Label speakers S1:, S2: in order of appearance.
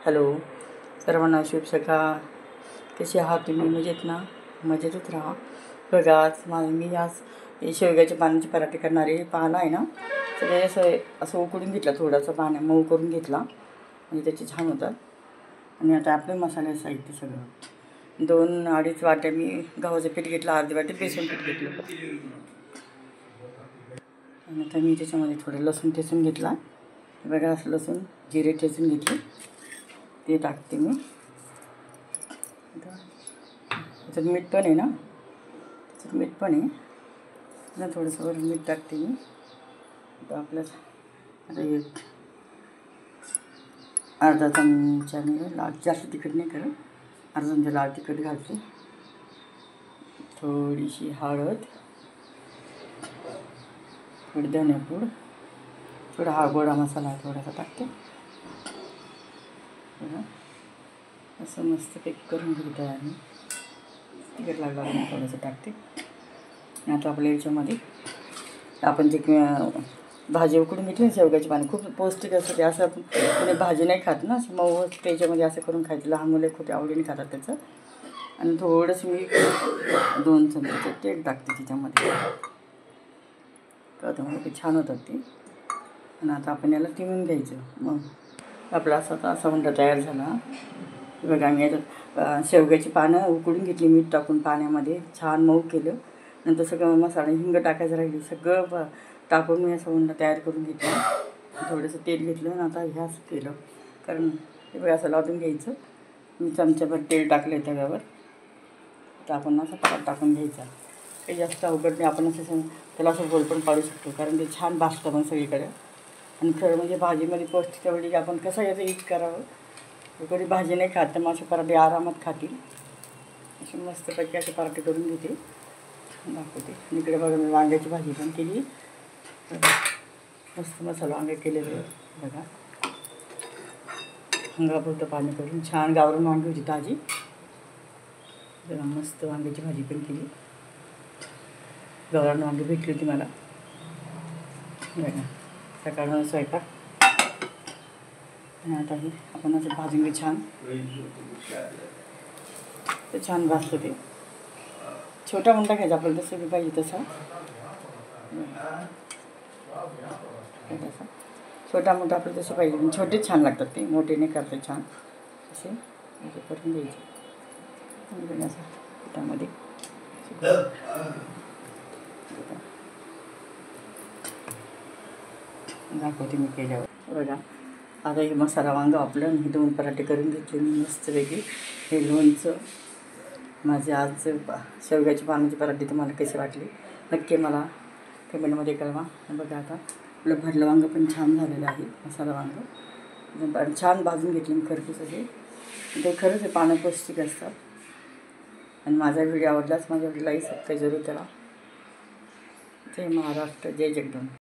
S1: Hello सर्वांना शुभ सकाळ. कसे आहात तुम्ही? मजेत ना? मजेतच राहा. बघा आज मी आज शेवग्याचे पानाचे पराठे करणारे. पानं आहे ना सगळे असं उकडून घेतलं, थोडंसं पाण्या मऊ करून घेतला म्हणजे त्याचे छान होतात. आणि आता आपले मसाले साहित्य सगळं 2-2.5 वाट्या मी गव्हाचं पीठ घेतलं, अर्धी वाटी बेसन पीठ घेतलं. आणि आता मी त्याच्यामध्ये थोडं लसूण ठेचून घेतला. बघा असं लसूण जिरे ठेचून घेतले ते टाकते मी. त्याच्यात मीठ पण आहे ना, त्याच्यात मीठ पण आहे ना, थोडंसं वरून मीठ टाकते मी. आता आपल्याच आता एक अर्धा चमच्याने लाल, जास्त तिखट नाही करत, अर्धा चमचा लाल तिखट घालते, थोडीशी हळद, थोडी धनेपूड, थोडा हा गोडा मसाला थोडासा टाकते. बघा असं मस्त पॅक करून घेत आहे आणि तिखट लागला थोडंसं टाकते. आता आपल्या याच्यामध्ये आपण जे भाजी उकडून घेतली ना शेवग्याची पानं, खूप पौष्टिक असतं ते. असं कोणी भाजी नाही खात ना, असं मऊ त्याच्यामध्ये असं करून खायचं. लहान मुलं खूप आवडीने खातात त्याचं. आणि थोडंसं मी 2 चमचे तेल टाकते त्याच्यामध्ये, त्यामुळे छान होतात ते. आणि आता आपण याला तिळून घ्यायचं. मग आपला असा उंडा तयार झाला. बघा मी याच्यात शेवग्याची पानं उकडून घेतली, मीठ टाकून पाण्यामध्ये छान मऊ केलं. नंतर सगळं मसाला हिंग टाकायचं राहिली, सगळं टाकून मी असं उंडा तयार करून घेतला. थोडंसं तेल घेतलं आणि आता हे असं केलं, कारण हे बघा असं लावून घ्यायचं. मी चमच्याभर तेल टाकलं तव्यावर. तर आपण असं परत टाकून घ्यायचा. काही जास्त अवघड नाही. आपण असं त्याला असं गोल पण पाडू शकतो, कारण ते छान भाजतं मग सगळीकडे. आणि खरं म्हणजे भाजीमध्ये पौष्टिक एवढी, आपण कसं याचं ईट करावं. कोणी भाजी नाही खात तर मग असे पराठे आरामात खातील. असे मस्तपैकी असे पराठे करून घेते, दाखवते. इकडे बघा मी वांग्याची भाजी पण केली. मस्त मसाला वांगे केलेले बघा. हंगापुरतं पाणी करून छान गावरून वांगी होती ताजी. बघा मस्त वांग्याची भाजी पण केली. गावरान वांगी भेटली होती मला. बघा सकाळचा स्वयंपाक. आणि आता हे आपण असं भाजून घे छान. ते छान भाजतं ते. छोटा उंडा घ्यायचा आपल्याला, जसं बी पाहिजे तसा. छोटा मोठा आपलं तसं पाहिजे. छोटे छान लागतात ते, मोठे नाही करते छान. असे करून द्यायचे असं पिठामध्ये. दाखवते मी केल्यावर. बघा आता हे मसाला वांगं आपलं, हे 2 पराठे करून घेतले मी मस्तपैकी. हे लोणचं माझे आज शेवग्याची पानाची पराठे तुम्हाला कसे वाटले नक्की मला कमेंटमध्ये कळवा. बघा आता आपलं भरलं वांगं पण छान झालेलं आहे. मसाला वांगं छान भाजून घेतली मी खरपूस असे. ते खरंच हे पानं पौष्टिक असतात. आणि माझा व्हिडिओ आवडलाच माझ्या व्हिडिओलाही सबस्क्राईब जरूर करा. जय महाराष्ट्र, जय जगदंब.